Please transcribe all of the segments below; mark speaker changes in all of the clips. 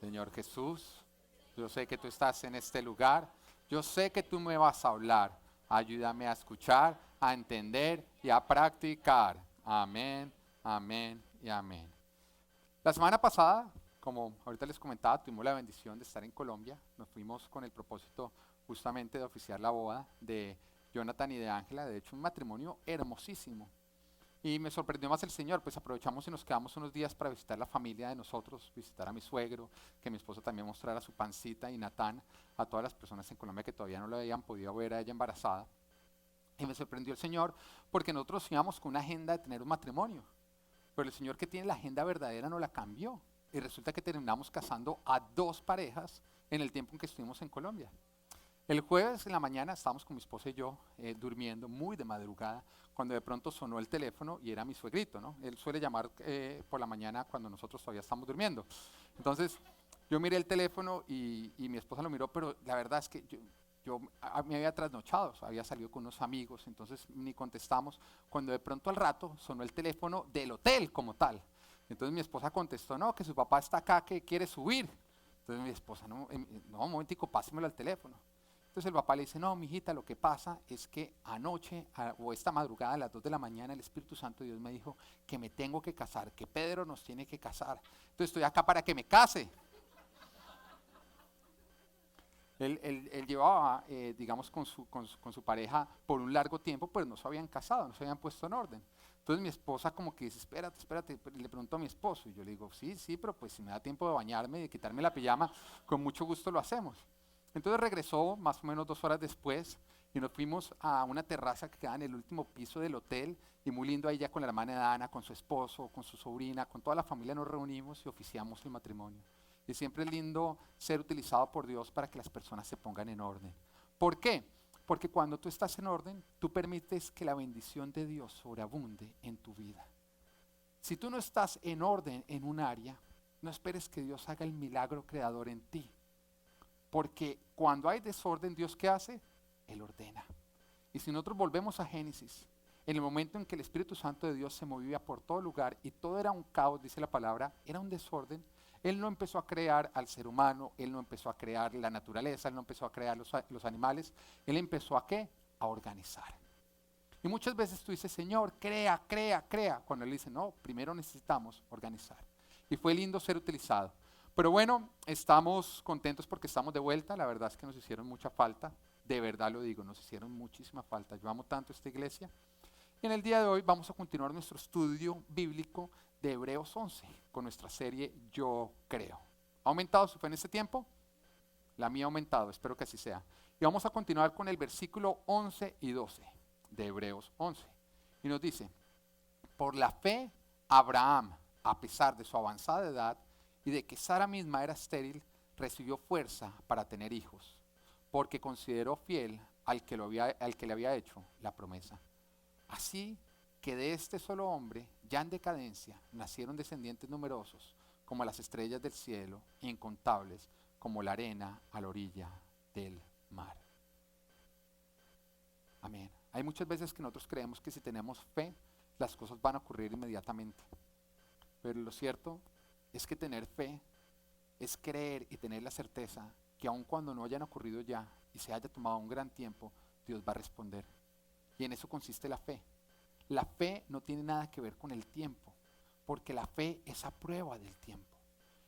Speaker 1: Señor Jesús, yo sé que tú estás en este lugar. Yo sé que tú me vas a hablar. Ayúdame a escuchar, a entender y a practicar. Amén, amén y amén. La semana pasada, como ahorita les comentaba, tuvimos la bendición de estar en Colombia. Nos fuimos con el propósito justamente de oficiar la boda de Jonathan y de Ángela. De hecho, un matrimonio hermosísimo. Y me sorprendió más el Señor, pues aprovechamos y nos quedamos unos días para visitar la familia de nosotros, visitar a mi suegro, que mi esposo también mostrara su pancita y Natán a todas las personas en Colombia que todavía no lo habían podido ver a ella embarazada. Y me sorprendió el Señor porque nosotros íbamos con una agenda de tener un matrimonio, pero el Señor que tiene la agenda verdadera no la cambió. Y resulta que terminamos casando a dos parejas en el tiempo en que estuvimos en Colombia. El jueves en la mañana estábamos con mi esposa y yo durmiendo muy de madrugada cuando de pronto sonó el teléfono y era mi suegrito, ¿no? Él suele llamar por la mañana cuando nosotros todavía estamos durmiendo. Entonces yo miré el teléfono y mi esposa lo miró, pero la verdad es que me había trasnochado, o sea, había salido con unos amigos, entonces ni contestamos. Cuando de pronto al rato sonó el teléfono del hotel como tal. Entonces mi esposa contestó, no, que su papá está acá, que quiere subir. Entonces mi esposa, no, no, un momentico, pásemelo al teléfono. Entonces el papá le dice, no, mijita, lo que pasa es que anoche o esta madrugada a las 2 de la mañana el Espíritu Santo de Dios me dijo que me tengo que casar, que Pedro nos tiene que casar. Entonces estoy acá para que me case. Él llevaba, digamos, con su pareja por un largo tiempo, pero no se habían casado, no se habían puesto en orden. Entonces mi esposa como que dice, espérate, espérate, le pregunto a mi esposo, y yo le digo, sí, sí, pero pues si me da tiempo de bañarme y de quitarme la pijama, con mucho gusto lo hacemos. Entonces regresó más o menos 2 horas después y nos fuimos a una terraza que queda en el último piso del hotel y muy lindo ahí ya con la hermana de Ana, con su esposo, con su sobrina, con toda la familia nos reunimos y oficiamos el matrimonio. Y siempre es lindo ser utilizado por Dios para que las personas se pongan en orden. ¿Por qué? Porque cuando tú estás en orden, tú permites que la bendición de Dios sobreabunde en tu vida. Si tú no estás en orden en un área, no esperes que Dios haga el milagro creador en ti. Porque cuando hay desorden, ¿Dios qué hace? Él ordena. Y si nosotros volvemos a Génesis, en el momento en que el Espíritu Santo de Dios se movía por todo lugar y todo era un caos, dice la palabra, era un desorden, Él no empezó a crear al ser humano, Él no empezó a crear la naturaleza, Él no empezó a crear los animales, Él empezó a ¿qué? A organizar. Y muchas veces tú dices, Señor, crea, crea, crea. Cuando Él dice, no, primero necesitamos organizar. Y fue lindo ser utilizado. Pero bueno, estamos contentos porque estamos de vuelta. La verdad es que nos hicieron mucha falta. De verdad lo digo, nos hicieron muchísima falta. Yo amo tanto esta iglesia. Y en el día de hoy vamos a continuar nuestro estudio bíblico de Hebreos 11 con nuestra serie Yo Creo. ¿Ha aumentado su fe en este tiempo? La mía ha aumentado, espero que así sea. Y vamos a continuar con el versículo 11 y 12 de Hebreos 11. Y nos dice, por la fe, Abraham, a pesar de su avanzada edad y de que Sara misma era estéril, recibió fuerza para tener hijos, porque consideró fiel al que le había hecho la promesa. Así que de este solo hombre, ya en decadencia, nacieron descendientes numerosos, como las estrellas del cielo, incontables, como la arena a la orilla del mar. Amén. Hay muchas veces que nosotros creemos que si tenemos fe, las cosas van a ocurrir inmediatamente. Pero lo cierto es que tener fe es creer y tener la certeza que aun cuando no hayan ocurrido ya y se haya tomado un gran tiempo, Dios va a responder. Y en eso consiste la fe. La fe no tiene nada que ver con el tiempo, porque la fe es a prueba del tiempo.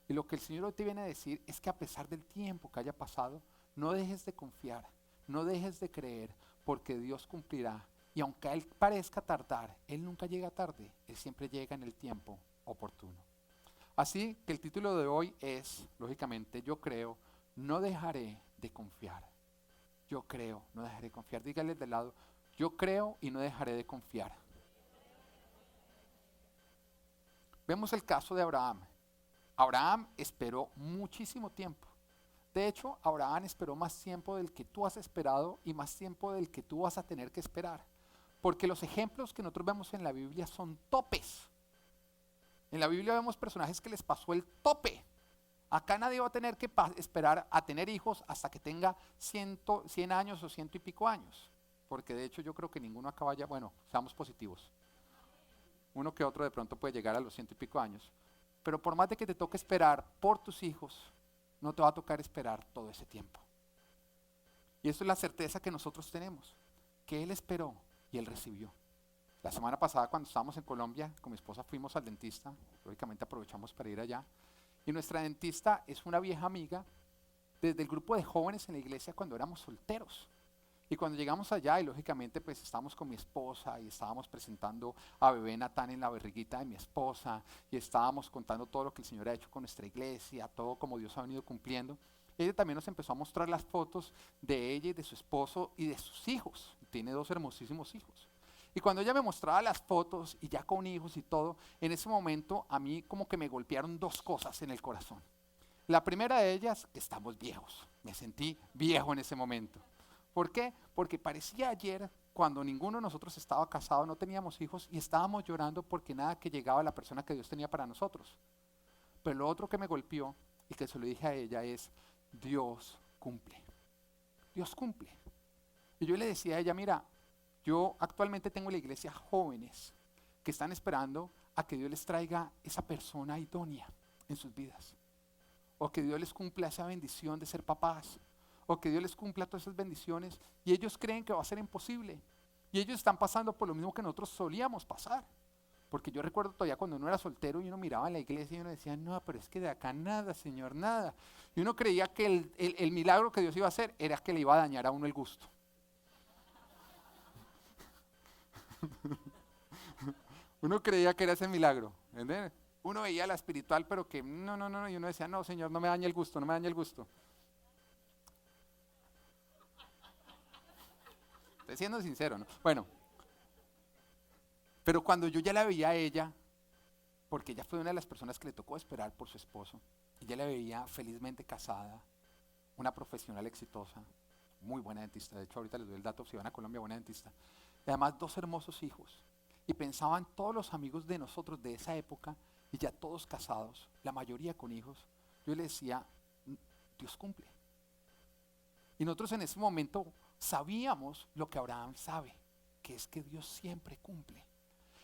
Speaker 1: Y lo que el Señor hoy te viene a decir es que a pesar del tiempo que haya pasado, no dejes de confiar, no dejes de creer, porque Dios cumplirá. Y aunque a Él parezca tardar, Él nunca llega tarde, Él siempre llega en el tiempo oportuno. Así que el título de hoy es, lógicamente, yo creo, no dejaré de confiar. Yo creo, no dejaré de confiar. Dígale de lado, yo creo y no dejaré de confiar. Vemos el caso de Abraham. Abraham esperó muchísimo tiempo. De hecho, Abraham esperó más tiempo del que tú has esperado y más tiempo del que tú vas a tener que esperar. Porque los ejemplos que nosotros vemos en la Biblia son topes. En la Biblia vemos personajes que les pasó el tope. Acá nadie va a tener que esperar a tener hijos hasta que tenga 100 años o ciento y pico años. Porque de hecho yo creo que ninguno acá vaya, bueno, seamos positivos. Uno que otro de pronto puede llegar a los ciento y pico años. Pero por más de que te toque esperar por tus hijos, no te va a tocar esperar todo ese tiempo. Y eso es la certeza que nosotros tenemos, que Él esperó y Él recibió. La semana pasada cuando estábamos en Colombia, con mi esposa fuimos al dentista, lógicamente aprovechamos para ir allá, y nuestra dentista es una vieja amiga desde el grupo de jóvenes en la iglesia cuando éramos solteros. Y cuando llegamos allá, y lógicamente pues estábamos con mi esposa y estábamos presentando a bebé Natán en la barriguita de mi esposa y estábamos contando todo lo que el Señor ha hecho con nuestra iglesia, todo como Dios ha venido cumpliendo. Ella también nos empezó a mostrar las fotos de ella y de su esposo y de sus hijos. Tiene 2 hermosísimos hijos. Y cuando ella me mostraba las fotos y ya con hijos y todo, en ese momento a mí como que me golpearon 2 cosas en el corazón. La primera de ellas, que estamos viejos. Me sentí viejo en ese momento. ¿Por qué? Porque parecía ayer cuando ninguno de nosotros estaba casado, no teníamos hijos y estábamos llorando porque nada que llegaba a la persona que Dios tenía para nosotros. Pero lo otro que me golpeó y que se lo dije a ella es, Dios cumple. Dios cumple. Y yo le decía a ella, mira, yo actualmente tengo en la iglesia jóvenes que están esperando a que Dios les traiga esa persona idónea en sus vidas. O que Dios les cumpla esa bendición de ser papás. O que Dios les cumpla todas esas bendiciones. Y ellos creen que va a ser imposible. Y ellos están pasando por lo mismo que nosotros solíamos pasar. Porque yo recuerdo todavía cuando uno era soltero y uno miraba en la iglesia y uno decía, no, pero es que de acá nada, Señor, nada. Y uno creía que el milagro que Dios iba a hacer era que le iba a dañar a uno el gusto. Uno creía que era ese milagro, ¿entiendes? Uno veía la espiritual, pero que no, y uno decía, no, Señor, no me dañe el gusto, no me dañe el gusto. Estoy siendo sincero, ¿no? Bueno, pero cuando yo ya la veía a ella, porque ella fue una de las personas que le tocó esperar por su esposo, y ya la veía felizmente casada, una profesional exitosa, muy buena dentista, de hecho ahorita les doy el dato, si van a Colombia, buena dentista, y además 2 hermosos hijos, y pensaban todos los amigos de nosotros de esa época, y ya todos casados, la mayoría con hijos, yo le decía, Dios cumple. Y nosotros en ese momento sabíamos lo que Abraham sabe, que es que Dios siempre cumple.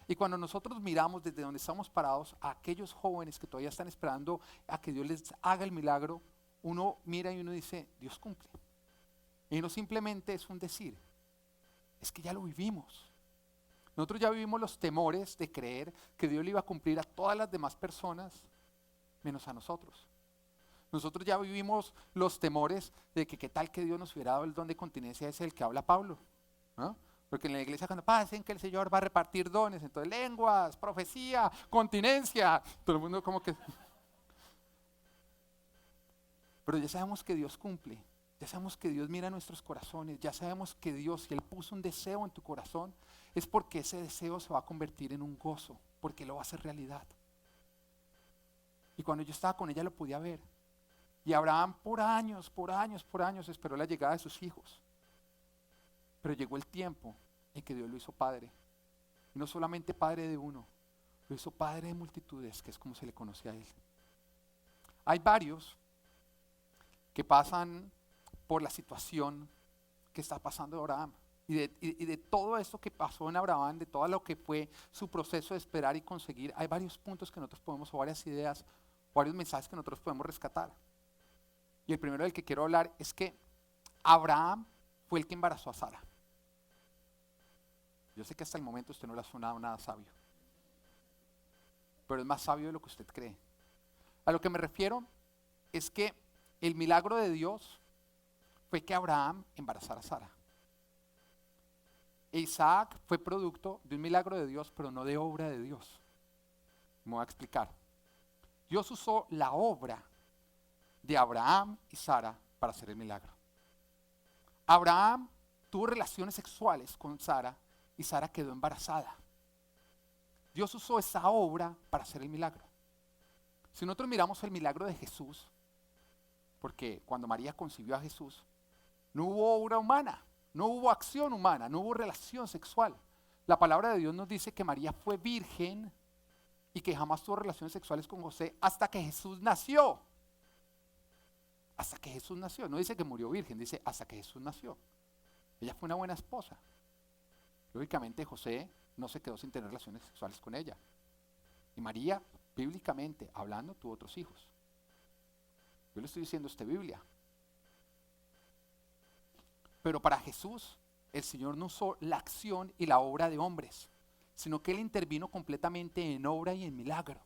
Speaker 1: Y cuando nosotros miramos desde donde estamos parados a aquellos jóvenes que todavía están esperando a que Dios les haga el milagro, uno mira y uno dice, Dios cumple. Y no simplemente es un decir, es que ya lo vivimos. Nosotros ya vivimos los temores de creer que Dios le iba a cumplir a todas las demás personas, menos a nosotros. Nosotros ya vivimos los temores de que qué tal que Dios nos hubiera dado el don de continencia, ese del que habla Pablo, ¿no? Porque en la iglesia cuando pasen que el Señor va a repartir dones, entonces lenguas, profecía, continencia, todo el mundo como que... Pero ya sabemos que Dios cumple, ya sabemos que Dios mira nuestros corazones, ya sabemos que Dios, si Él puso un deseo en tu corazón, es porque ese deseo se va a convertir en un gozo, porque lo va a hacer realidad. Y cuando yo estaba con ella lo podía ver. Y Abraham por años esperó la llegada de sus hijos. Pero llegó el tiempo en que Dios lo hizo padre. Y no solamente padre de uno, lo hizo padre de multitudes, que es como se le conoce a él. Hay varios que pasan por la situación que está pasando Abraham. Y de todo esto que pasó en Abraham, de todo lo que fue su proceso de esperar y conseguir, hay varios puntos que nosotros podemos, o varias ideas, varios mensajes que nosotros podemos rescatar. Y el primero del que quiero hablar es que Abraham fue el que embarazó a Sara. Yo sé que hasta el momento usted no le ha sonado nada sabio, pero es más sabio de lo que usted cree. A lo que me refiero es que el milagro de Dios fue que Abraham embarazara a Sara. E Isaac fue producto de un milagro de Dios, pero no de obra de Dios. Me voy a explicar. Dios usó la obra de Abraham y Sara para hacer el milagro. Abraham tuvo relaciones sexuales con Sara y Sara quedó embarazada. Dios usó esa obra para hacer el milagro. Si nosotros miramos el milagro de Jesús, porque cuando María concibió a Jesús, no hubo obra humana, no hubo acción humana, no hubo relación sexual. La palabra de Dios nos dice que María fue virgen y que jamás tuvo relaciones sexuales con José hasta que Jesús nació. Hasta que Jesús nació. No dice que murió virgen, dice hasta que Jesús nació. Ella fue una buena esposa. Lógicamente José no se quedó sin tener relaciones sexuales con ella. Y María, bíblicamente hablando, tuvo otros hijos. Yo le estoy diciendo esta Biblia. Pero para Jesús, el Señor no usó la acción y la obra de hombres, sino que Él intervino completamente en obra y en milagro.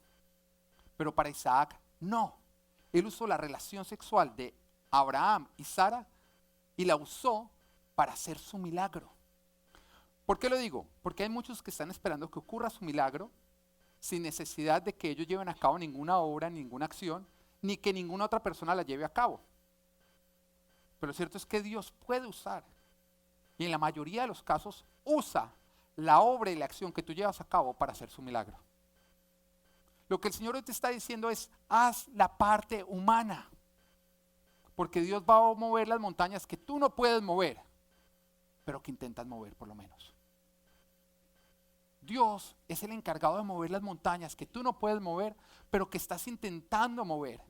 Speaker 1: Pero para Isaac, no. Él usó la relación sexual de Abraham y Sara y la usó para hacer su milagro. ¿Por qué lo digo? Porque hay muchos que están esperando que ocurra su milagro sin necesidad de que ellos lleven a cabo ninguna obra, ninguna acción, ni que ninguna otra persona la lleve a cabo. Pero lo cierto es que Dios puede usar, y en la mayoría de los casos usa la obra y la acción que tú llevas a cabo para hacer su milagro. Lo que el Señor hoy te está diciendo es, haz la parte humana, porque Dios va a mover las montañas que tú no puedes mover, pero que intentas mover por lo menos. Dios es el encargado de mover las montañas que tú no puedes mover, pero que estás intentando mover.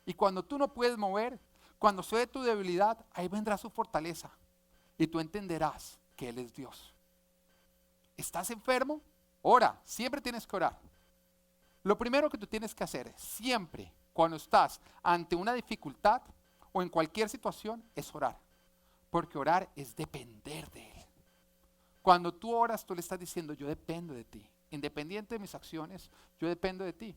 Speaker 1: Y cuando tú no puedes mover, cuando se ve tu debilidad, ahí vendrá su fortaleza y tú entenderás que Él es Dios. ¿Estás enfermo? Ora, siempre tienes que orar. Lo primero que tú tienes que hacer siempre cuando estás ante una dificultad o en cualquier situación es orar, porque orar es depender de Él. Cuando tú oras, tú le estás diciendo, yo dependo de ti, independiente de mis acciones, yo dependo de ti.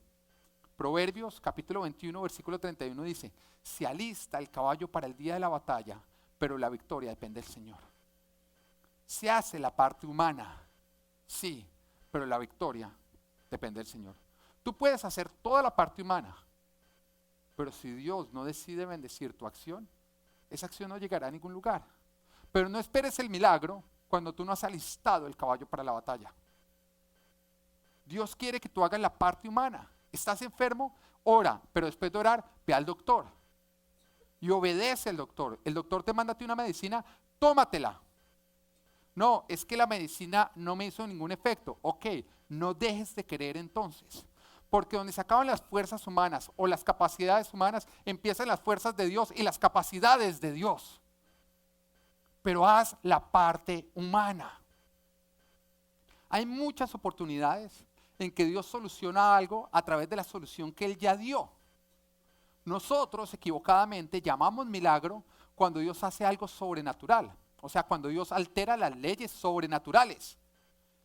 Speaker 1: Proverbios capítulo 21, versículo 31 dice, se alista el caballo para el día de la batalla, pero la victoria depende del Señor. Se hace la parte humana, sí, pero la victoria depende del Señor. Tú puedes hacer toda la parte humana, pero si Dios no decide bendecir tu acción, esa acción no llegará a ningún lugar. Pero no esperes el milagro cuando tú no has alistado el caballo para la batalla. Dios quiere que tú hagas la parte humana. ¿Estás enfermo? Ora, pero después de orar, ve al doctor y obedece al doctor. El doctor te manda a ti una medicina, tómatela. No, es que la medicina no me hizo ningún efecto. Ok, no dejes de creer entonces. Porque donde se acaban las fuerzas humanas o las capacidades humanas, empiezan las fuerzas de Dios y las capacidades de Dios. Pero haz la parte humana. Hay muchas oportunidades en que Dios soluciona algo a través de la solución que Él ya dio. Nosotros equivocadamente llamamos milagro cuando Dios hace algo sobrenatural, o sea, cuando Dios altera las leyes sobrenaturales.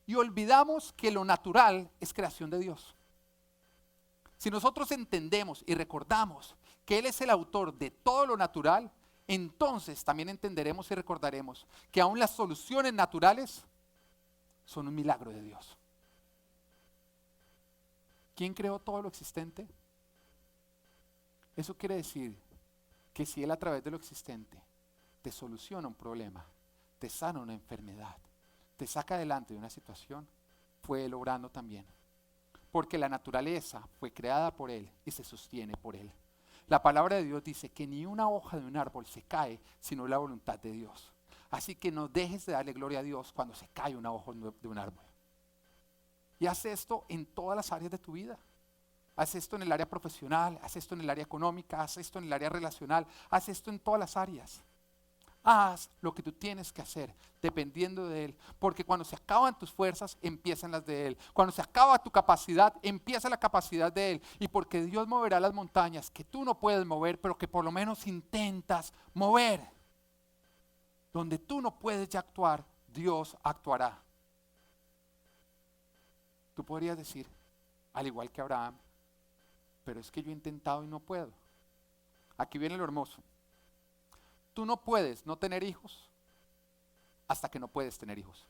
Speaker 1: Y olvidamos que lo natural es creación de Dios. Si nosotros entendemos y recordamos que Él es el autor de todo lo natural, entonces también entenderemos y recordaremos que aún las soluciones naturales son un milagro de Dios. ¿Quién creó todo lo existente? Eso quiere decir que si Él a través de lo existente te soluciona un problema, te sana una enfermedad, te saca adelante de una situación, fue Él obrando también. Porque la naturaleza fue creada por Él y se sostiene por Él. La palabra de Dios dice que ni una hoja de un árbol se cae sino la voluntad de Dios. Así que no dejes de darle gloria a Dios cuando se cae una hoja de un árbol. Y haz esto en todas las áreas de tu vida. Haz esto en el área profesional, haz esto en el área económica, haz esto en el área relacional, haz esto en todas las áreas. Haz lo que tú tienes que hacer dependiendo de Él, porque cuando se acaban tus fuerzas, empiezan las de Él. Cuando se acaba tu capacidad, empieza la capacidad de Él. Y porque Dios moverá las montañas que tú no puedes mover, pero que por lo menos intentas mover. Donde tú no puedes ya actuar, Dios actuará. Tú podrías decir, al igual que Abraham, pero es que yo he intentado y no puedo. Aquí viene lo hermoso. Tú no puedes no tener hijos hasta que no puedes tener hijos.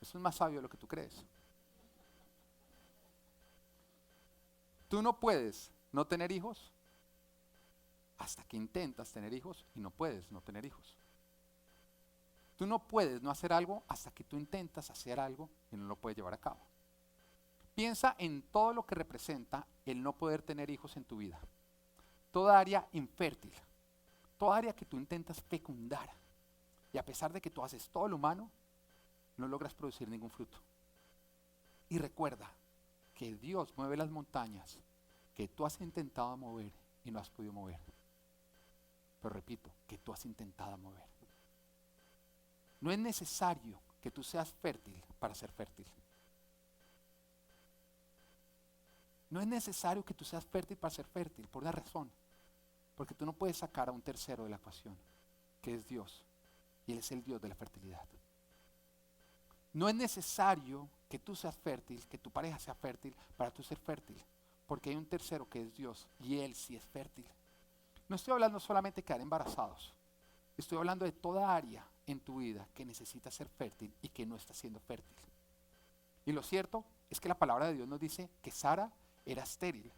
Speaker 1: Eso es más sabio de lo que tú crees. Tú no puedes no tener hijos hasta que intentas tener hijos y no puedes no tener hijos. Tú no puedes no hacer algo hasta que tú intentas hacer algo y no lo puedes llevar a cabo. Piensa en todo lo que representa el no poder tener hijos en tu vida. Toda área infértil, toda área que tú intentas fecundar y a pesar de que tú haces todo lo humano, no logras producir ningún fruto. Y recuerda que Dios mueve las montañas que tú has intentado mover y no has podido mover. Pero repito, que tú has intentado mover. No es necesario que tú seas fértil para ser fértil. No es necesario que tú seas fértil para ser fértil, por una razón. Porque tú no puedes sacar a un tercero de la ecuación, que es Dios. Y Él es el Dios de la fertilidad. No es necesario que tú seas fértil, que tu pareja sea fértil para tú ser fértil. Porque hay un tercero que es Dios y Él sí es fértil. No estoy hablando solamente de quedar embarazados. Estoy hablando de toda área en tu vida que necesita ser fértil y que no está siendo fértil. Y lo cierto es que la palabra de Dios nos dice que Sara era estéril.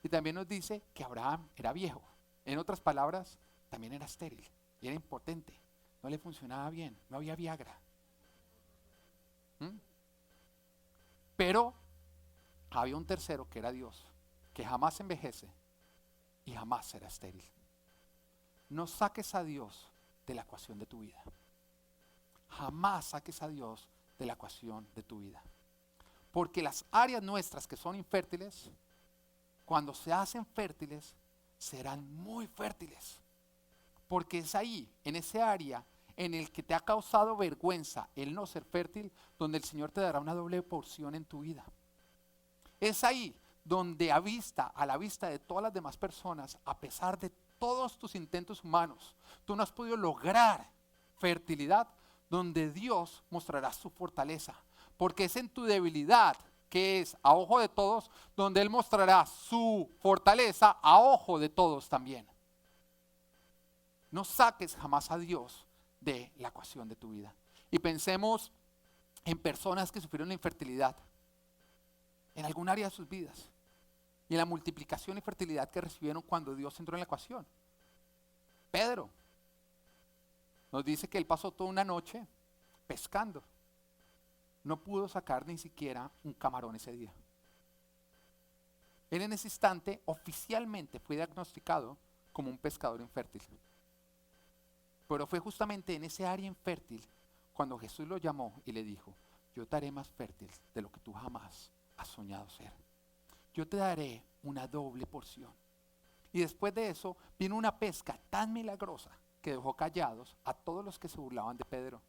Speaker 1: Y también nos dice que Abraham era viejo. En otras palabras, también era estéril y era impotente. No le funcionaba bien, no había Viagra. ¿Mm? Pero había un tercero que era Dios, que jamás envejece y jamás será estéril. No saques a Dios de la ecuación de tu vida. Jamás saques a Dios de la ecuación de tu vida. Porque las áreas nuestras que son infértiles, cuando se hacen fértiles, serán muy fértiles. Porque es ahí, en ese área, en el que te ha causado vergüenza el no ser fértil, donde el Señor te dará una doble porción en tu vida. Es ahí donde a la vista de todas las demás personas, a pesar de todos tus intentos humanos, tú no has podido lograr fertilidad, donde Dios mostrará su fortaleza. Porque es en tu debilidad, que es a ojo de todos, donde Él mostrará su fortaleza a ojo de todos también. No saques jamás a Dios de la ecuación de tu vida. Y pensemos en personas que sufrieron la infertilidad en algún área de sus vidas y en la multiplicación y fertilidad que recibieron cuando Dios entró en la ecuación. Pedro nos dice que él pasó toda una noche pescando. No pudo sacar ni siquiera un camarón ese día. Él en ese instante oficialmente fue diagnosticado como un pescador infértil. Pero fue justamente en ese área infértil cuando Jesús lo llamó y le dijo: yo te haré más fértil de lo que tú jamás has soñado ser. Yo te daré una doble porción. Y después de eso vino una pesca tan milagrosa que dejó callados a todos los que se burlaban de Pedro,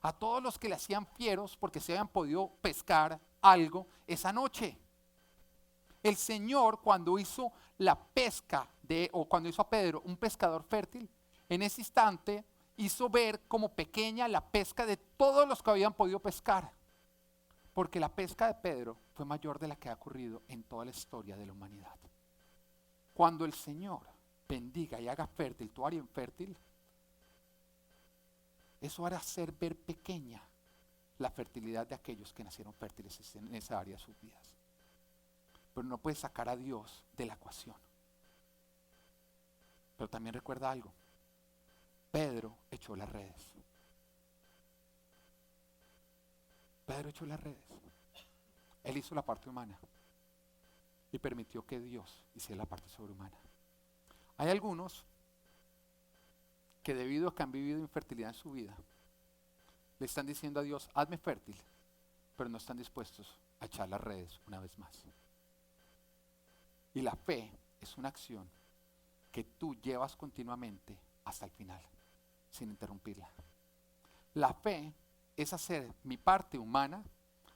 Speaker 1: a todos los que le hacían fieros porque se habían podido pescar algo esa noche. El Señor, cuando hizo la pesca o cuando hizo a Pedro un pescador fértil, en ese instante hizo ver como pequeña la pesca de todos los que habían podido pescar. Porque la pesca de Pedro fue mayor de la que ha ocurrido en toda la historia de la humanidad. Cuando el Señor bendiga y haga fértil tu área infértil, eso hará hacer ver pequeña la fertilidad de aquellos que nacieron fértiles en esa área de sus vidas. Pero no puedes sacar a Dios de la ecuación. Pero también recuerda algo. Pedro echó las redes. Pedro echó las redes. Él hizo la parte humana y permitió que Dios hiciera la parte sobrehumana. Hay algunos que debido a que han vivido infertilidad en su vida, le están diciendo a Dios: hazme fértil, pero no están dispuestos a echar las redes una vez más. Y la fe es una acción que tú llevas continuamente hasta el final, sin interrumpirla. La fe es hacer mi parte humana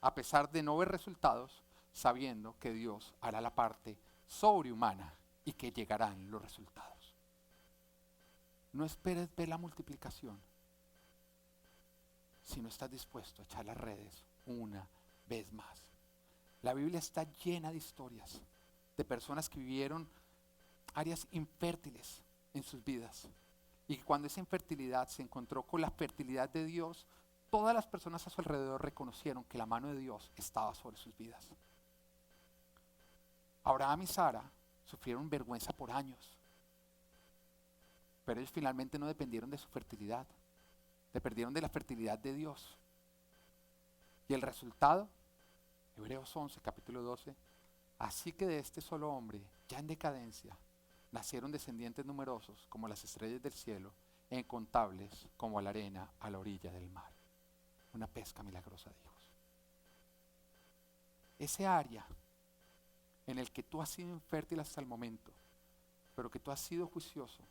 Speaker 1: a pesar de no ver resultados, sabiendo que Dios hará la parte sobrehumana y que llegarán los resultados. No esperes ver la multiplicación si no estás dispuesto a echar las redes una vez más. La Biblia está llena de historias de personas que vivieron áreas infértiles en sus vidas y que cuando esa infertilidad se encontró con la fertilidad de Dios, todas las personas a su alrededor reconocieron que la mano de Dios estaba sobre sus vidas. Abraham y Sara sufrieron vergüenza por años, pero ellos finalmente no dependieron de su fertilidad, dependieron de la fertilidad de Dios. Y el resultado, Hebreos 11, capítulo 12, así que de este solo hombre, ya en decadencia, nacieron descendientes numerosos como las estrellas del cielo, e incontables como la arena a la orilla del mar. Una pesca milagrosa de hijos. Ese área en el que tú has sido infértil hasta el momento, pero que tú has sido juicioso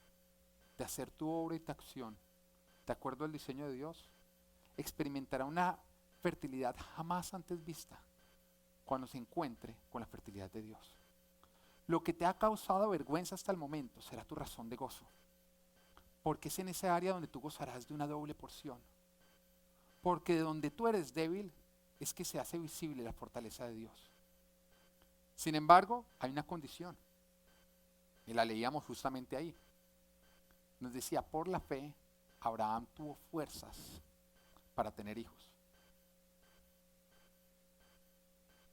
Speaker 1: de hacer tu obra y tu acción de acuerdo al diseño de Dios, experimentará una fertilidad jamás antes vista cuando se encuentre con la fertilidad de Dios. Lo que te ha causado vergüenza hasta el momento será tu razón de gozo, porque es en esa área donde tú gozarás de una doble porción. Porque de donde tú eres débil es que se hace visible la fortaleza de Dios. Sin embargo, hay una condición, y la leíamos justamente ahí. Nos decía, por la fe, Abraham tuvo fuerzas para tener hijos,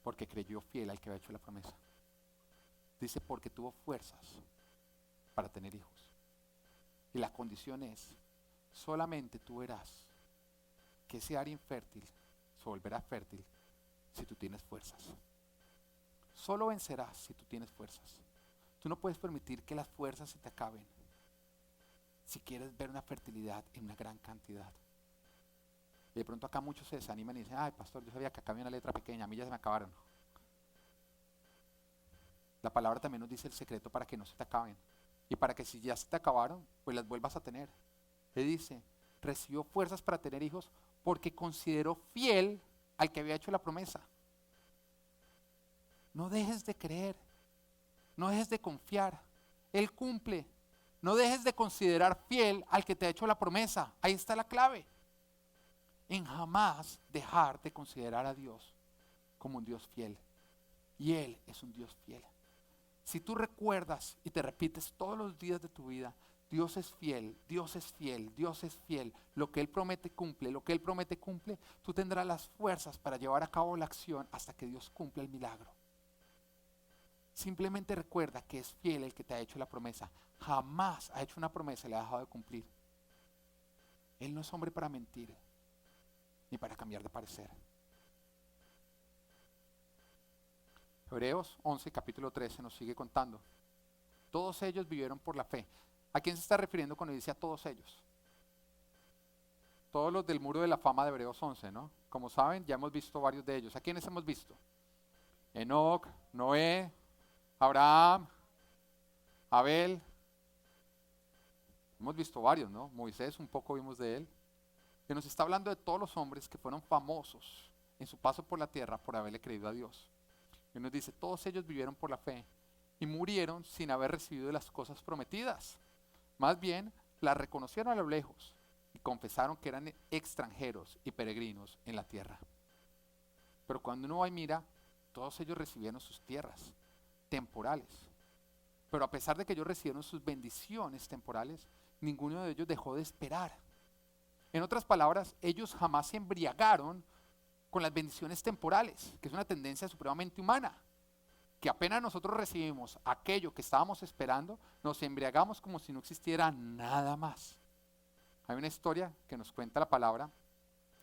Speaker 1: porque creyó fiel al que había hecho la promesa. Dice, porque tuvo fuerzas para tener hijos. Y la condición es, solamente tú verás que ese área infértil se volverá fértil si tú tienes fuerzas. Solo vencerás si tú tienes fuerzas. Tú no puedes permitir que las fuerzas se te acaben si quieres ver una fertilidad en una gran cantidad. Y de pronto acá muchos se desaniman y dicen, ay pastor, yo sabía que acá había una letra pequeña, a mí ya se me acabaron. La palabra también nos dice el secreto para que no se te acaben. Y para que si ya se te acabaron, pues las vuelvas a tener. Le dice, recibió fuerzas para tener hijos porque consideró fiel al que había hecho la promesa. No dejes de creer, no dejes de confiar. Él cumple. No dejes de considerar fiel al que te ha hecho la promesa. Ahí está la clave. En jamás dejar de considerar a Dios como un Dios fiel. Y Él es un Dios fiel. Si tú recuerdas y te repites todos los días de tu vida, Dios es fiel, Dios es fiel, Dios es fiel, lo que Él promete cumple, lo que Él promete cumple, tú tendrás las fuerzas para llevar a cabo la acción hasta que Dios cumpla el milagro. Simplemente recuerda que es fiel el que te ha hecho la promesa. Jamás ha hecho una promesa y la ha dejado de cumplir. Él no es hombre para mentir, ni para cambiar de parecer. Hebreos 11, capítulo 13 nos sigue contando. Todos ellos vivieron por la fe. ¿A quién se está refiriendo cuando dice a todos ellos? Todos los del muro de la fama de Hebreos 11, ¿no? Como saben, ya hemos visto varios de ellos. ¿A quiénes hemos visto? Enoc, Noé, Abraham, Abel. Hemos visto varios, ¿no? Moisés, un poco vimos de él. Que nos está hablando de todos los hombres que fueron famosos en su paso por la tierra por haberle creído a Dios. Y nos dice, todos ellos vivieron por la fe y murieron sin haber recibido las cosas prometidas. Más bien, las reconocieron a lo lejos y confesaron que eran extranjeros y peregrinos en la tierra. Pero cuando uno va y mira, todos ellos recibieron sus tierras temporales. Pero a pesar de que ellos recibieron sus bendiciones temporales, ninguno de ellos dejó de esperar. En otras palabras, ellos jamás se embriagaron con las bendiciones temporales, que es una tendencia supremamente humana, que apenas nosotros recibimos aquello que estábamos esperando, nos embriagamos como si no existiera nada más. Hay una historia que nos cuenta la palabra,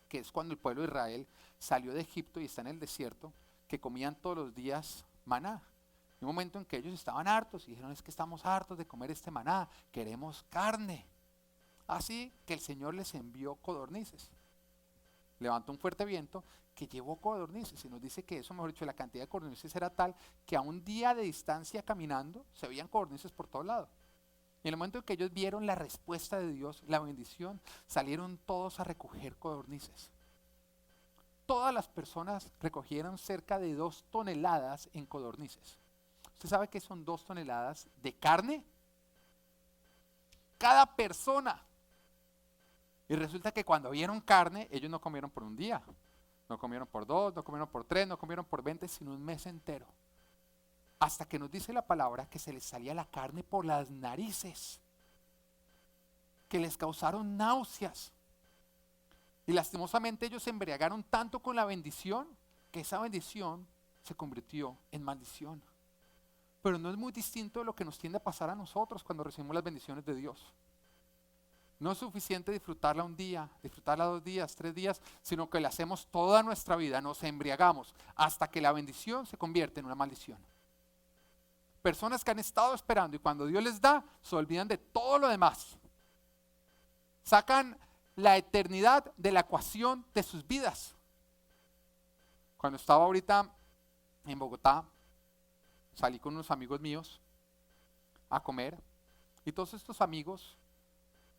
Speaker 1: que es cuando el pueblo de Israel salió de Egipto y está en el desierto, que comían todos los días maná. En un momento en que ellos estaban hartos y dijeron, es que estamos hartos de comer este maná, queremos carne. Así que el Señor les envió codornices. Levantó un fuerte viento que llevó codornices y nos dice que eso, mejor dicho, la cantidad de codornices era tal que a un día de distancia caminando se veían codornices por todo lado. Y en el momento en que ellos vieron la respuesta de Dios, la bendición, salieron todos a recoger codornices. Todas las personas recogieron cerca de 2 toneladas en codornices. ¿Usted sabe qué son 2 toneladas de carne? Cada persona. Y resulta que cuando vieron carne, ellos no comieron por un día, no comieron por 2, no comieron por 3, no comieron por 20, sino un mes entero. Hasta que nos dice la palabra que se les salía la carne por las narices, que les causaron náuseas. Y lastimosamente ellos se embriagaron tanto con la bendición, que esa bendición se convirtió en maldición. Pero no es muy distinto de lo que nos tiende a pasar a nosotros cuando recibimos las bendiciones de Dios. No es suficiente disfrutarla un día, disfrutarla 2 días, 3 días, sino que la hacemos toda nuestra vida, nos embriagamos hasta que la bendición se convierte en una maldición. Personas que han estado esperando y cuando Dios les da, se olvidan de todo lo demás. Sacan la eternidad de la ecuación de sus vidas. Cuando estaba ahorita en Bogotá, salí con unos amigos míos a comer y todos estos amigos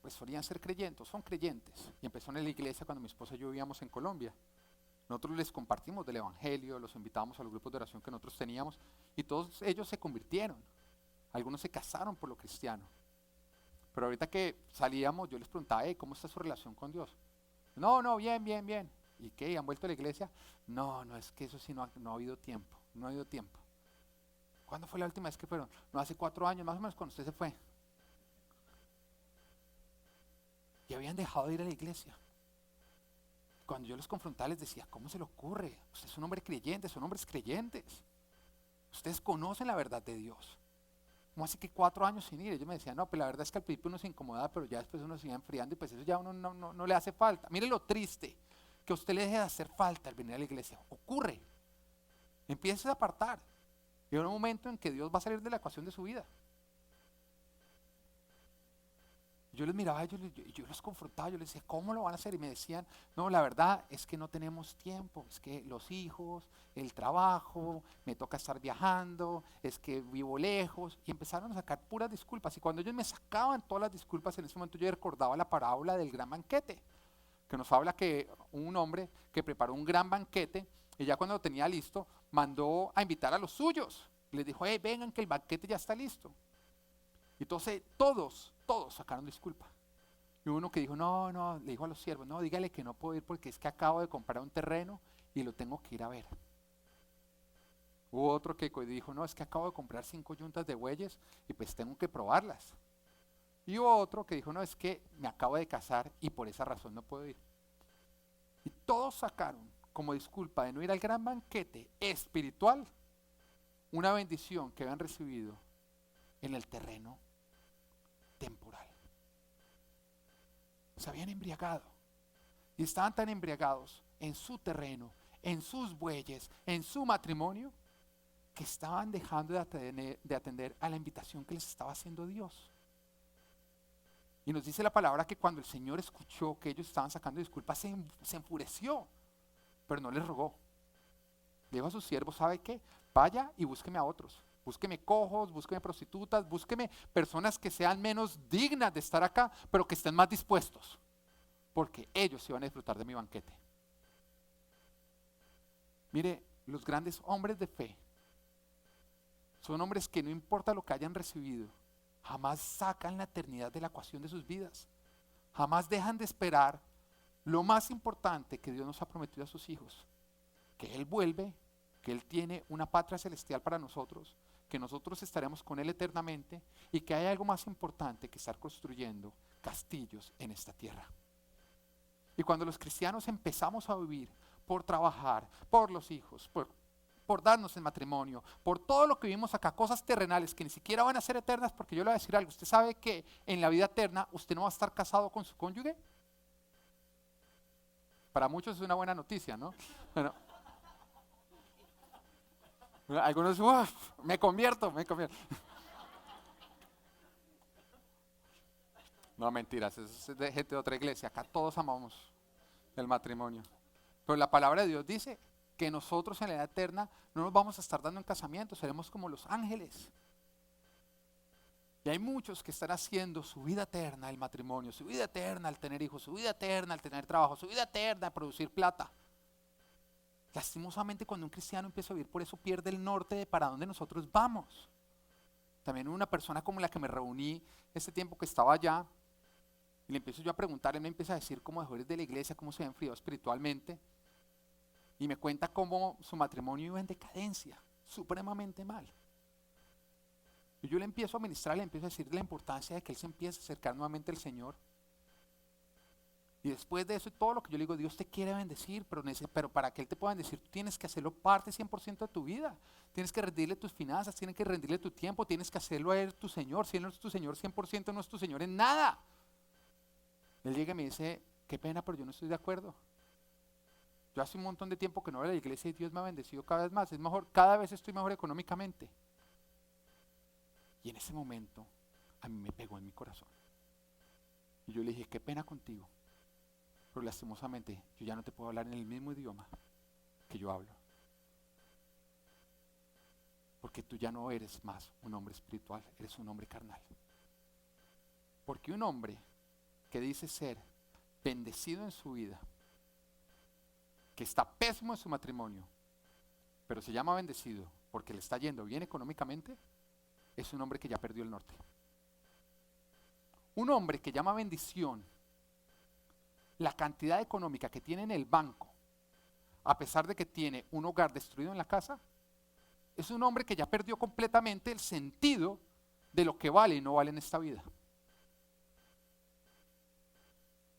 Speaker 1: pues solían ser creyentes, son creyentes. Y empezaron en la iglesia cuando mi esposa y yo vivíamos en Colombia. Nosotros les compartimos del evangelio, los invitamos a los grupos de oración que nosotros teníamos y todos ellos se convirtieron. Algunos se casaron por lo cristiano. Pero ahorita que salíamos, yo les preguntaba, ¿cómo está su relación con Dios? No, no, bien, bien, bien. ¿Y qué? ¿Han vuelto a la iglesia? No, no, es que eso sí no ha habido tiempo, no ha habido tiempo. ¿Cuándo fue la última vez que fueron? No, hace 4 años, más o menos, cuando usted se fue. Y habían dejado de ir a la iglesia. Cuando yo los confrontaba les decía, ¿cómo se le ocurre? Usted es un hombre creyente, son hombres creyentes. Ustedes conocen la verdad de Dios. ¿Cómo así que 4 años sin ir? Ellos me decían, no, pues la verdad es que al principio uno se incomodaba, pero ya después uno se iba enfriando y pues eso ya a uno no le hace falta. Mire lo triste, que a usted le deje de hacer falta al venir a la iglesia. Ocurre. Empiece a apartar. Y hay un momento en que Dios va a salir de la ecuación de su vida. Yo les miraba a ellos, yo los confrontaba, yo les decía, ¿cómo lo van a hacer? Y me decían, no, la verdad es que no tenemos tiempo, es que los hijos, el trabajo, me toca estar viajando, es que vivo lejos. Y empezaron a sacar puras disculpas. Y cuando ellos me sacaban todas las disculpas, en ese momento yo recordaba la parábola del gran banquete, que nos habla que un hombre que preparó un gran banquete, y ya cuando lo tenía listo, mandó a invitar a los suyos. Les dijo, vengan que el banquete ya está listo. Y entonces todos sacaron disculpa. Y uno que dijo, no, le dijo a los siervos, no, dígale que no puedo ir porque es que acabo de comprar un terreno y lo tengo que ir a ver. Hubo otro que dijo, no, es que acabo de comprar 5 yuntas de bueyes y pues tengo que probarlas. Y hubo otro que dijo, no, es que me acabo de casar y por esa razón no puedo ir. Y todos sacaron como disculpa de no ir al gran banquete espiritual una bendición que habían recibido en el terreno temporal. Se habían embriagado y estaban tan embriagados en su terreno, en sus bueyes, en su matrimonio, que estaban dejando de atender a la invitación que les estaba haciendo Dios. Y nos dice la palabra que cuando el Señor escuchó que ellos estaban sacando disculpas, se enfureció, pero no les rogó. Le dijo a sus siervos, ¿sabe qué? Vaya y búsqueme a otros. Búsqueme cojos, búsqueme prostitutas, búsqueme personas que sean menos dignas de estar acá, pero que estén más dispuestos, porque ellos se van a disfrutar de mi banquete. Mire, los grandes hombres de fe son hombres que no importa lo que hayan recibido, jamás sacan la eternidad de la ecuación de sus vidas. Jamás dejan de esperar lo más importante que Dios nos ha prometido a sus hijos, que Él vuelve, que Él tiene una patria celestial para nosotros, que nosotros estaremos con Él eternamente y que hay algo más importante que estar construyendo castillos en esta tierra. Y cuando los cristianos empezamos a vivir por trabajar, por los hijos, por darnos el matrimonio, por todo lo que vivimos acá, cosas terrenales que ni siquiera van a ser eternas, porque yo le voy a decir algo, usted sabe que en la vida eterna usted no va a estar casado con su cónyuge. Para muchos es una buena noticia, ¿no? Bueno, algunos, me convierto. No, mentiras, es de gente de otra iglesia. Acá todos amamos el matrimonio. Pero la palabra de Dios dice que nosotros en la edad eterna no nos vamos a estar dando en casamiento, seremos como los ángeles. Y hay muchos que están haciendo su vida eterna el matrimonio, su vida eterna al tener hijos, su vida eterna al tener trabajo, su vida eterna al producir plata. Lastimosamente cuando un cristiano empieza a vivir por eso pierde el norte de para dónde nosotros vamos. También una persona como la que me reuní este tiempo que estaba allá, y le empiezo yo a preguntar, él me empieza a decir cómo dejó de la iglesia, cómo se había enfriado espiritualmente, y me cuenta cómo su matrimonio iba en decadencia, supremamente mal. Y yo le empiezo a ministrar, le empiezo a decir la importancia de que él se empiece a acercar nuevamente al Señor. Y después de eso y todo lo que yo le digo, Dios te quiere bendecir, pero para que Él te pueda bendecir, tú tienes que hacerlo parte 100% de tu vida. Tienes que rendirle tus finanzas, tienes que rendirle tu tiempo, tienes que hacerlo a Él tu Señor. Si Él no es tu Señor 100%, no es tu Señor en nada. Él llega y me dice, qué pena, pero yo no estoy de acuerdo. Yo hace un montón de tiempo que no voy a la iglesia y Dios me ha bendecido cada vez más. Es mejor, cada vez estoy mejor económicamente. Y en ese momento, a mí me pegó en mi corazón. Y yo le dije, qué pena contigo. Pero lastimosamente yo ya no te puedo hablar en el mismo idioma que yo hablo. Porque tú ya no eres más un hombre espiritual, eres un hombre carnal. Porque un hombre que dice ser bendecido en su vida, que está pésimo en su matrimonio, pero se llama bendecido, porque le está yendo bien económicamente, es un hombre que ya perdió el norte. Un hombre que llama bendición la cantidad económica que tiene en el banco, a pesar de que tiene un hogar destruido en la casa, es un hombre que ya perdió completamente el sentido de lo que vale y no vale en esta vida.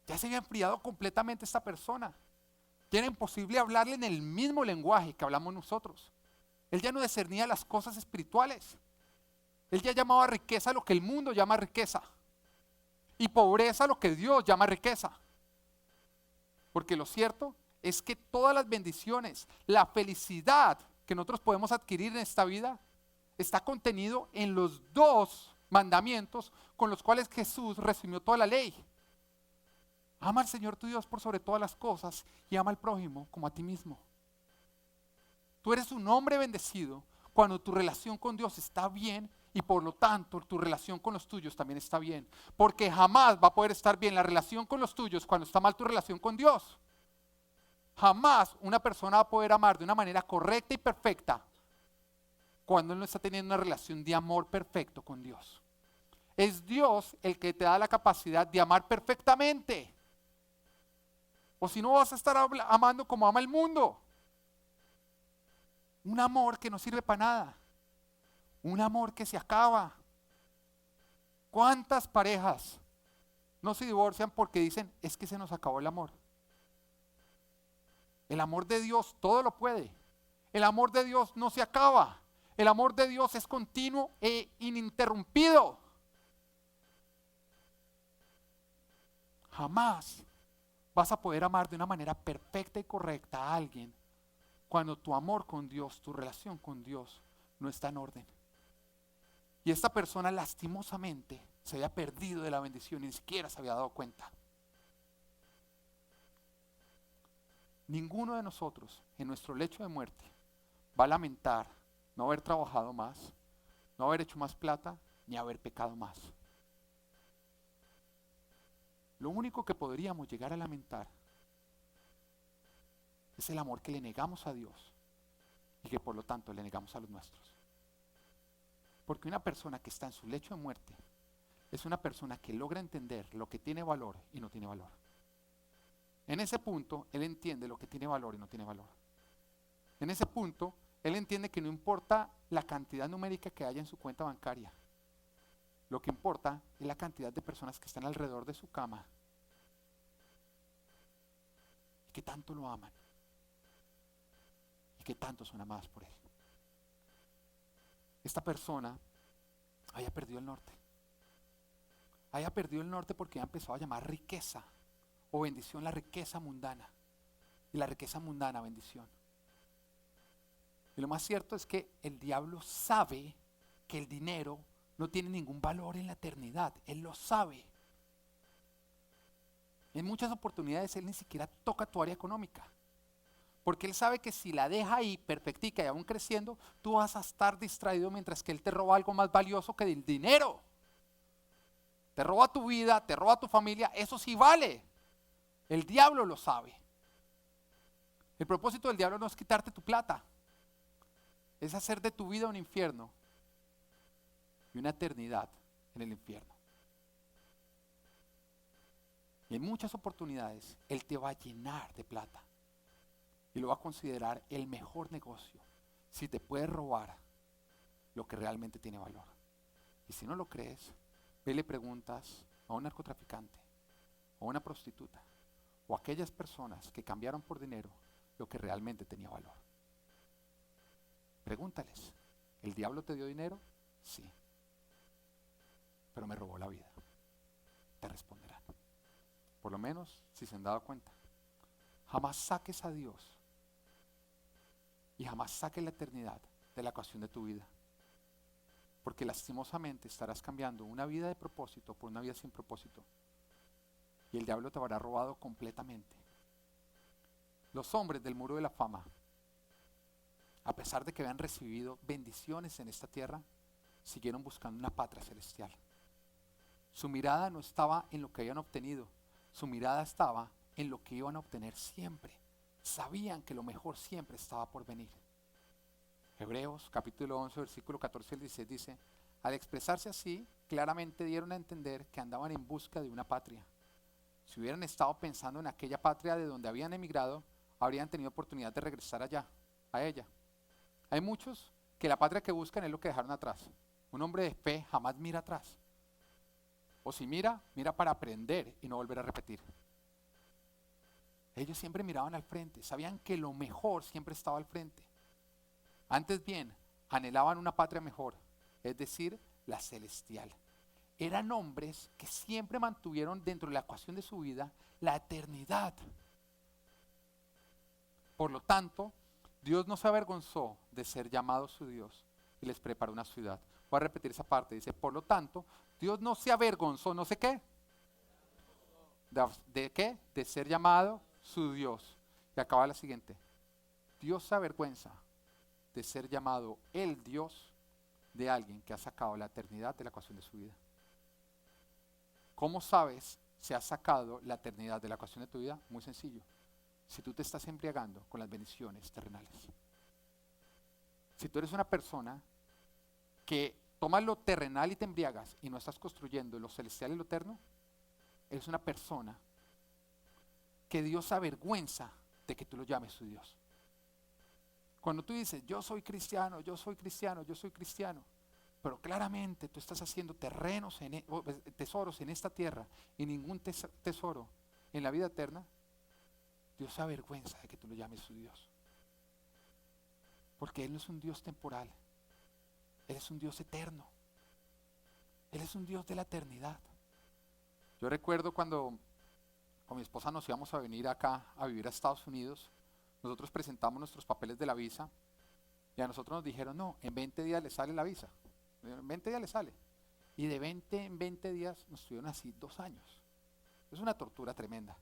Speaker 1: Ya se había enfriado completamente esta persona. Ya era imposible hablarle en el mismo lenguaje que hablamos nosotros. Él ya no discernía las cosas espirituales. Él ya llamaba riqueza a lo que el mundo llama riqueza. Y pobreza a lo que Dios llama riqueza. Porque lo cierto es que todas las bendiciones, la felicidad que nosotros podemos adquirir en esta vida, está contenido en los dos mandamientos con los cuales Jesús resumió toda la ley. Ama al Señor tu Dios por sobre todas las cosas y ama al prójimo como a ti mismo. Tú eres un hombre bendecido cuando tu relación con Dios está bien y por lo tanto tu relación con los tuyos también está bien. Porque jamás va a poder estar bien la relación con los tuyos cuando está mal tu relación con Dios. Jamás una persona va a poder amar de una manera correcta y perfecta cuando él no está teniendo una relación de amor perfecto con Dios. Es Dios el que te da la capacidad de amar perfectamente. O si no vas a estar amando como ama el mundo. Un amor que no sirve para nada. Un amor que se acaba. ¿Cuántas parejas no se divorcian porque dicen, es que se nos acabó el amor? El amor de Dios todo lo puede. El amor de Dios no se acaba. El amor de Dios es continuo e ininterrumpido. Jamás vas a poder amar de una manera perfecta y correcta a alguien cuando tu amor con Dios, tu relación con Dios no está en orden. Y esta persona lastimosamente se había perdido de la bendición y ni siquiera se había dado cuenta. Ninguno de nosotros en nuestro lecho de muerte va a lamentar no haber trabajado más, no haber hecho más plata, ni haber pecado más. Lo único que podríamos llegar a lamentar es el amor que le negamos a Dios y que por lo tanto le negamos a los nuestros. Porque una persona que está en su lecho de muerte es una persona que logra entender lo que tiene valor y no tiene valor. En ese punto, él entiende lo que tiene valor y no tiene valor. En ese punto, él entiende que no importa la cantidad numérica que haya en su cuenta bancaria. Lo que importa es la cantidad de personas que están alrededor de su cama y que tanto lo aman y que tanto son amadas por él. Esta persona haya perdido el norte. Haya perdido el norte porque ha empezado a llamar riqueza o bendición la riqueza mundana. Y la riqueza mundana, bendición. Y lo más cierto es que el diablo sabe que el dinero no tiene ningún valor en la eternidad. Él lo sabe. En muchas oportunidades él ni siquiera toca tu área económica. Porque él sabe que si la deja ahí perfectica y aún creciendo, tú vas a estar distraído mientras que él te roba algo más valioso que el dinero. Te roba tu vida, te roba tu familia, eso sí vale. El diablo lo sabe. El propósito del diablo no es quitarte tu plata. Es hacer de tu vida un infierno y una eternidad en el infierno. Y en muchas oportunidades él te va a llenar de plata y lo va a considerar el mejor negocio si te puede robar lo que realmente tiene valor. Y si no lo crees, ve y le preguntas a un narcotraficante o a una prostituta o a aquellas personas que cambiaron por dinero lo que realmente tenía valor. Pregúntales, ¿el diablo te dio dinero? Sí, pero me robó la vida. Te responderán. Por lo menos si se han dado cuenta. Jamás saques a Dios y jamás saques la eternidad de la ecuación de tu vida. Porque lastimosamente estarás cambiando una vida de propósito por una vida sin propósito. Y el diablo te habrá robado completamente. Los hombres del muro de la fama, a pesar de que habían recibido bendiciones en esta tierra, siguieron buscando una patria celestial. Su mirada no estaba en lo que habían obtenido, su mirada estaba en lo que iban a obtener siempre. Sabían que lo mejor siempre estaba por venir. Hebreos capítulo 11, versículo 14 al 16 dice, al expresarse así, claramente dieron a entender que andaban en busca de una patria. Si hubieran estado pensando en aquella patria de donde habían emigrado, habrían tenido oportunidad de regresar allá, a ella. Hay muchos que la patria que buscan es lo que dejaron atrás. Un hombre de fe jamás mira atrás. O si mira, mira para aprender y no volver a repetir. Ellos siempre miraban al frente, sabían que lo mejor siempre estaba al frente. Antes bien, anhelaban una patria mejor, es decir, la celestial. Eran hombres que siempre mantuvieron dentro de la ecuación de su vida la eternidad. Por lo tanto, Dios no se avergonzó de ser llamado su Dios y les preparó una ciudad. Voy a repetir esa parte, dice, por lo tanto, Dios no se avergonzó, no sé qué, ¿de qué? De ser llamado su Dios. Y acaba la siguiente, Dios se avergüenza de ser llamado el Dios de alguien que ha sacado la eternidad de la ecuación de su vida. ¿Cómo sabes si has sacado la eternidad de la ecuación de tu vida? Muy sencillo. Si tú te estás embriagando con las bendiciones terrenales. Si tú eres una persona que tomas lo terrenal y te embriagas y no estás construyendo lo celestial y lo eterno, eres una persona que Dios se avergüenza de que tú lo llames su Dios. Cuando tú dices, yo soy cristiano, yo soy cristiano, yo soy cristiano, pero claramente tú estás haciendo tesoros en esta tierra y ningún tesoro en la vida eterna, Dios se avergüenza de que tú lo llames su Dios. Porque Él no es un Dios temporal, Él es un Dios eterno, Él es un Dios de la eternidad. Yo recuerdo cuando con mi esposa nos íbamos a venir acá a vivir a Estados Unidos, nosotros presentamos nuestros papeles de la visa y a nosotros nos dijeron, no, en 20 días le sale la visa. En 20 días le sale. Y de 20 en 20 días nos estuvieron así 2 años. Es una tortura tremenda.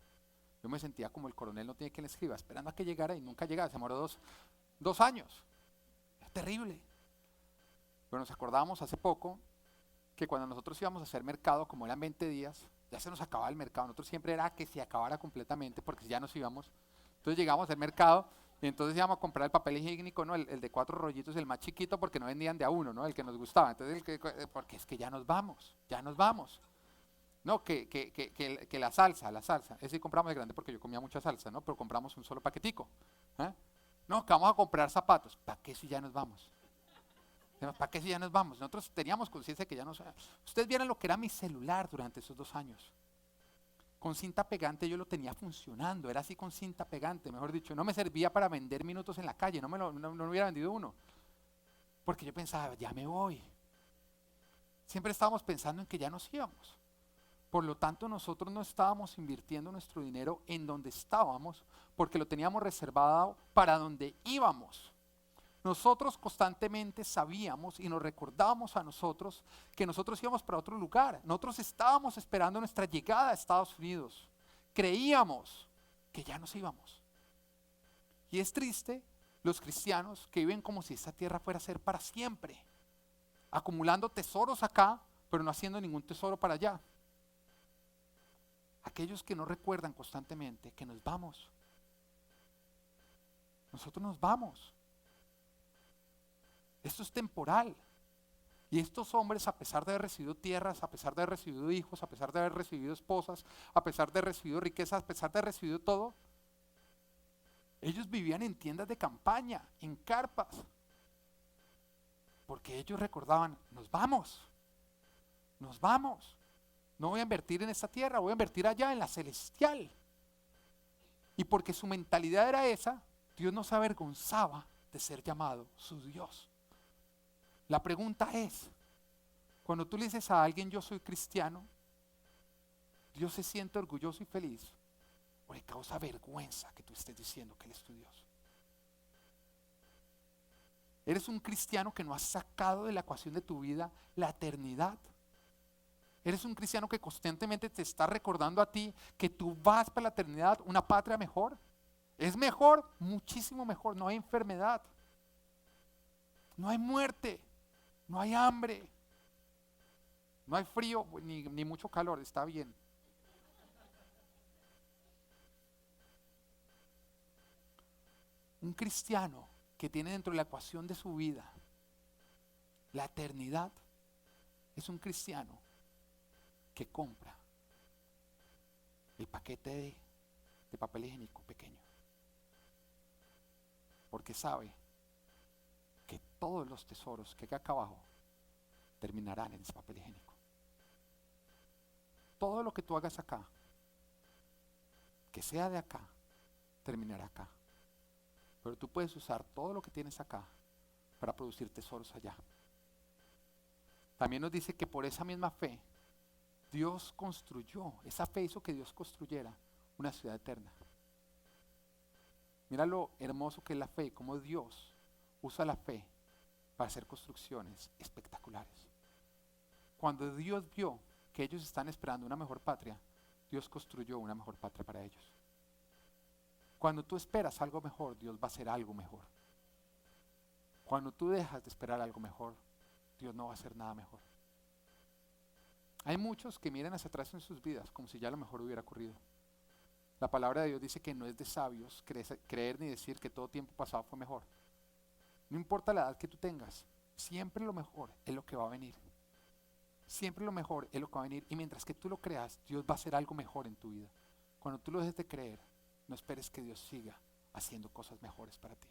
Speaker 1: Yo me sentía como el coronel no tiene quien le escriba, esperando a que llegara y nunca llegaba. Se demoró 2 años. Es terrible. Pero nos acordábamos hace poco que cuando nosotros íbamos a hacer mercado, como eran 20 días, ya se nos acababa el mercado. Nosotros siempre era que se acabara completamente porque ya nos íbamos. Entonces llegamos al mercado y entonces íbamos a comprar el papel higiénico, ¿no? El de 4 rollitos, el más chiquito, porque no vendían de a uno, ¿no? El que nos gustaba. Entonces, porque es que ya nos vamos, ya nos vamos. No, que la salsa. Ese sí compramos el grande porque yo comía mucha salsa, ¿no? Pero compramos un solo paquetico. ¿Eh? No, que vamos a comprar zapatos. ¿Para qué si ya nos vamos? ¿Para qué si ya nos vamos? Nosotros teníamos conciencia de que ya nos... Ustedes vieron lo que era mi celular durante esos 2 años. Con cinta pegante yo lo tenía funcionando, era así con cinta pegante, mejor dicho, no me servía para vender minutos en la calle, no me hubiera vendido uno, porque yo pensaba, ya me voy. Siempre estábamos pensando en que ya nos íbamos. Por lo tanto, nosotros no estábamos invirtiendo nuestro dinero en donde estábamos, porque lo teníamos reservado para donde íbamos. Nosotros constantemente sabíamos y nos recordábamos a nosotros que nosotros íbamos para otro lugar. Nosotros estábamos esperando nuestra llegada a Estados Unidos. Creíamos que ya nos íbamos. Y es triste los cristianos que viven como si esta tierra fuera a ser para siempre, acumulando tesoros acá, pero no haciendo ningún tesoro para allá. Aquellos que no recuerdan constantemente que nos vamos. Nosotros nos vamos. Esto es temporal. Y estos hombres, a pesar de haber recibido tierras, a pesar de haber recibido hijos, a pesar de haber recibido esposas, a pesar de haber recibido riquezas, a pesar de haber recibido todo, ellos vivían en tiendas de campaña, en carpas. Porque ellos recordaban, nos vamos. No voy a invertir en esta tierra, voy a invertir allá en la celestial. Y porque su mentalidad era esa, Dios no se avergonzaba de ser llamado su Dios. La pregunta es, cuando tú le dices a alguien yo soy cristiano, ¿Dios se siente orgulloso y feliz? ¿O le causa vergüenza que tú estés diciendo que Él es tu Dios? ¿Eres un cristiano que no has sacado de la ecuación de tu vida la eternidad? ¿Eres un cristiano que constantemente te está recordando a ti que tú vas para la eternidad, una patria mejor? ¿Es mejor? Muchísimo mejor. No hay enfermedad, no hay muerte, no hay hambre, no hay frío ni mucho calor, está bien. Un cristiano que tiene dentro de la ecuación de su vida la eternidad, es un cristiano que compra el paquete de papel higiénico pequeño, porque sabe que todos los tesoros que hay acá abajo terminarán en ese papel higiénico. Todo lo que tú hagas acá, que sea de acá, terminará acá. Pero tú puedes usar todo lo que tienes acá para producir tesoros allá. También nos dice que por esa misma fe, Dios construyó, esa fe hizo que Dios construyera una ciudad eterna. Mira lo hermoso que es la fe y cómo Dios usa la fe para hacer construcciones espectaculares. Cuando Dios vio que ellos están esperando una mejor patria, Dios construyó una mejor patria para ellos. Cuando tú esperas algo mejor, Dios va a hacer algo mejor. Cuando tú dejas de esperar algo mejor, Dios no va a hacer nada mejor. Hay muchos que miran hacia atrás en sus vidas como si ya lo mejor hubiera ocurrido. La palabra de Dios dice que no es de sabios creer ni decir que todo tiempo pasado fue mejor. No importa la edad que tú tengas, siempre lo mejor es lo que va a venir. Siempre lo mejor es lo que va a venir. Y mientras que tú lo creas, Dios va a hacer algo mejor en tu vida. Cuando tú lo dejes de creer, no esperes que Dios siga haciendo cosas mejores para ti.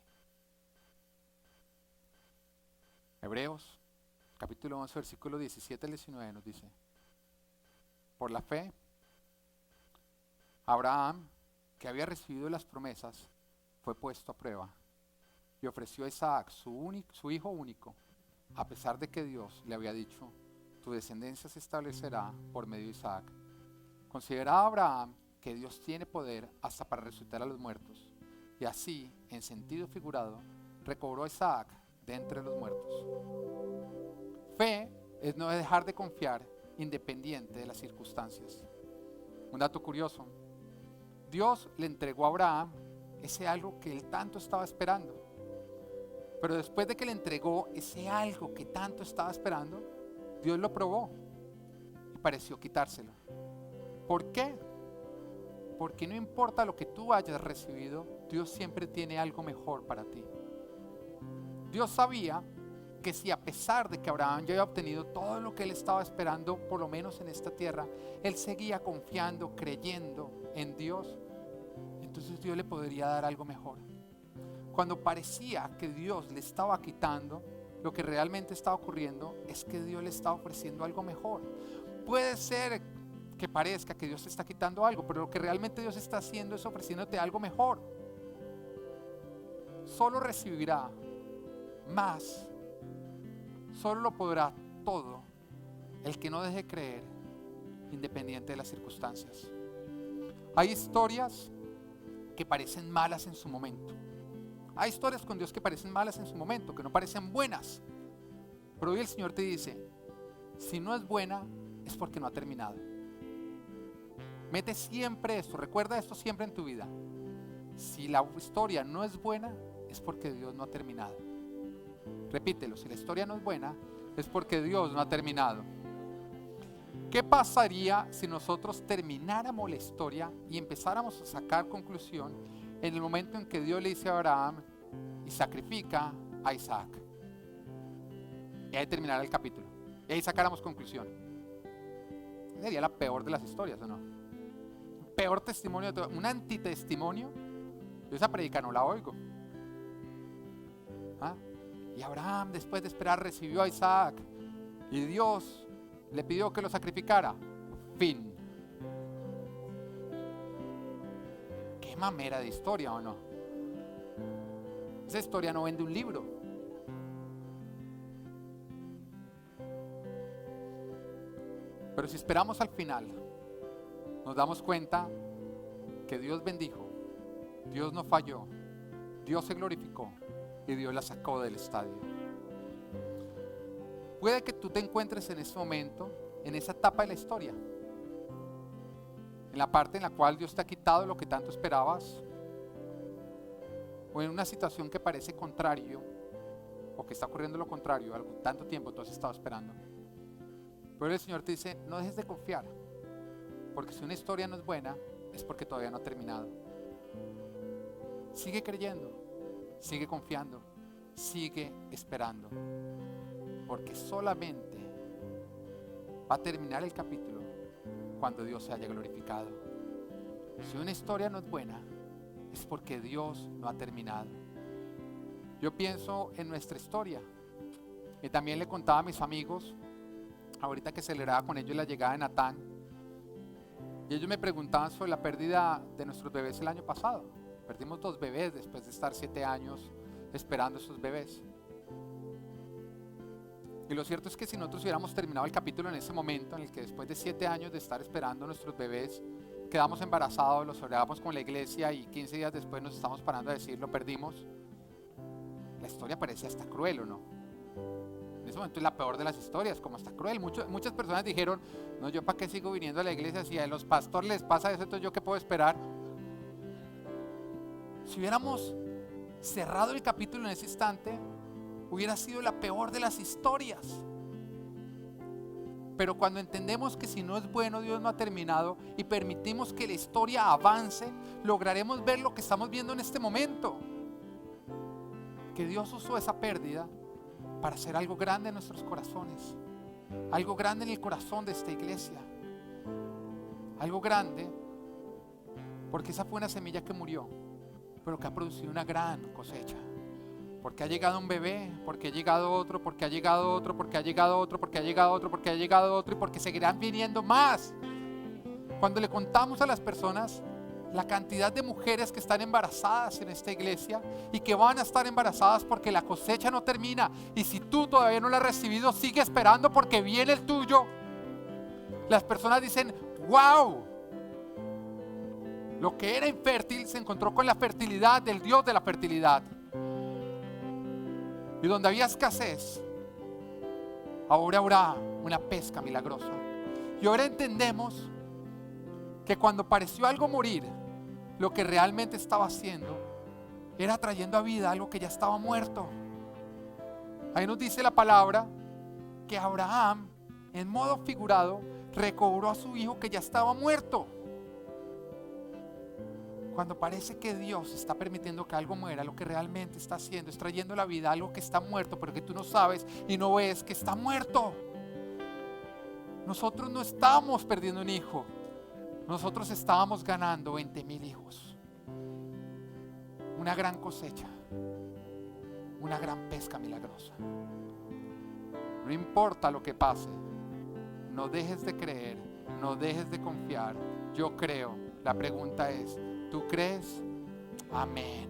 Speaker 1: Hebreos, capítulo 11, versículo 17 al 19 nos dice: por la fe, Abraham, que había recibido las promesas, fue puesto a prueba y ofreció a Isaac, su hijo único, a pesar de que Dios le había dicho: tu descendencia se establecerá por medio de Isaac. Consideraba Abraham que Dios tiene poder hasta para resucitar a los muertos, y así, en sentido figurado, recobró a Isaac de entre los muertos. Fe es no dejar de confiar independiente de las circunstancias. Un dato curioso: Dios le entregó a Abraham ese algo que él tanto estaba esperando. Pero después de que le entregó ese algo que tanto estaba esperando, Dios lo probó y pareció quitárselo. ¿Por qué? Porque no importa lo que tú hayas recibido, Dios siempre tiene algo mejor para ti. Dios sabía que si a pesar de que Abraham ya había obtenido todo lo que él estaba esperando, por lo menos en esta tierra, él seguía confiando, creyendo en Dios, entonces Dios le podría dar algo mejor. Cuando parecía que Dios le estaba quitando, lo que realmente estaba ocurriendo es que Dios le estaba ofreciendo algo mejor. Puede ser que parezca que Dios te está quitando algo, pero lo que realmente Dios está haciendo es ofreciéndote algo mejor. Solo recibirá más, solo lo podrá todo el que no deje creer, independiente de las circunstancias. Hay historias que parecen malas en su momento. Hay historias con Dios que parecen malas en su momento, que no parecen buenas. Pero hoy el Señor te dice: si no es buena, es porque no ha terminado. Mete siempre esto, recuerda esto siempre en tu vida. Si la historia no es buena, es porque Dios no ha terminado. Repítelo: si la historia no es buena, es porque Dios no ha terminado. ¿Qué pasaría si nosotros termináramos la historia y empezáramos a sacar conclusión en el momento en que Dios le dice a Abraham y sacrifica a Isaac? Y ahí terminará el capítulo. Y ahí sacáramos conclusión. Sería la peor de las historias, ¿o no? Peor testimonio de todo, un antitestimonio. Yo esa predica no la oigo. ¿Ah? Y Abraham, después de esperar, recibió a Isaac y Dios le pidió que lo sacrificara. Fin. Qué mamera de historia, ¿o no? Esa historia no vende un libro. Pero si esperamos al final, nos damos cuenta que Dios bendijo, Dios no falló, Dios se glorificó y Dios la sacó del estadio. Puede que tú te encuentres en este momento, en esa etapa de la historia, en la parte en la cual Dios te ha quitado lo que tanto esperabas, o en una situación que parece contrario, o que está ocurriendo lo contrario, algo tanto tiempo tú has estado esperando. Pero el Señor te dice: no dejes de confiar, porque si una historia no es buena, es porque todavía no ha terminado. Sigue creyendo, sigue confiando, sigue esperando, porque solamente va a terminar el capítulo cuando Dios se haya glorificado. Si una historia no es buena, es porque Dios no ha terminado. Yo pienso en nuestra historia y también le contaba a mis amigos, ahorita que celebraba con ellos la llegada de Natán, y ellos me preguntaban sobre la pérdida de nuestros bebés el año pasado. Perdimos 2 bebés después de estar 7 años esperando esos bebés. Y lo cierto es que si nosotros hubiéramos terminado el capítulo en ese momento, en el que después de 7 años de estar esperando a nuestros bebés, quedamos embarazados, los orábamos con la iglesia y 15 días después nos estamos parando a decir, lo perdimos, la historia parece hasta cruel, ¿o no? En ese momento es la peor de las historias, como hasta cruel. Muchas personas dijeron, no, yo para qué sigo viniendo a la iglesia si a los pastores les pasa eso, entonces yo qué puedo esperar. Si hubiéramos cerrado el capítulo en ese instante, hubiera sido la peor de las historias. Pero cuando entendemos que si no es bueno, Dios no ha terminado, y permitimos que la historia avance, lograremos ver lo que estamos viendo en este momento. Que Dios usó esa pérdida para hacer algo grande en nuestros corazones, algo grande en el corazón de esta iglesia, algo grande, porque esa fue una semilla que murió, pero que ha producido una gran cosecha. Porque ha llegado un bebé, porque ha llegado otro, porque ha llegado otro, porque ha llegado otro, porque ha llegado otro, porque ha llegado otro, y porque seguirán viniendo más. Cuando le contamos a las personas la cantidad de mujeres que están embarazadas en esta iglesia y que van a estar embarazadas porque la cosecha no termina, y si tú todavía no la has recibido, sigue esperando porque viene el tuyo. Las personas dicen, wow, lo que era infértil se encontró con la fertilidad del Dios de la fertilidad. Y donde había escasez, ahora habrá una pesca milagrosa. Y ahora entendemos que cuando pareció algo morir, lo que realmente estaba haciendo era trayendo a vida algo que ya estaba muerto. Ahí nos dice la palabra que Abraham, en modo figurado, recobró a su hijo que ya estaba muerto. Cuando parece que Dios está permitiendo que algo muera, lo que realmente está haciendo es trayendo la vida a algo que está muerto, pero que tú no sabes y no ves que está muerto. Nosotros no estábamos perdiendo un hijo, nosotros estábamos ganando 20,000 hijos. Una gran cosecha, una gran pesca milagrosa. No importa lo que pase, no dejes de creer, no dejes de confiar. Yo creo. La pregunta es, ¿tú crees? Amén.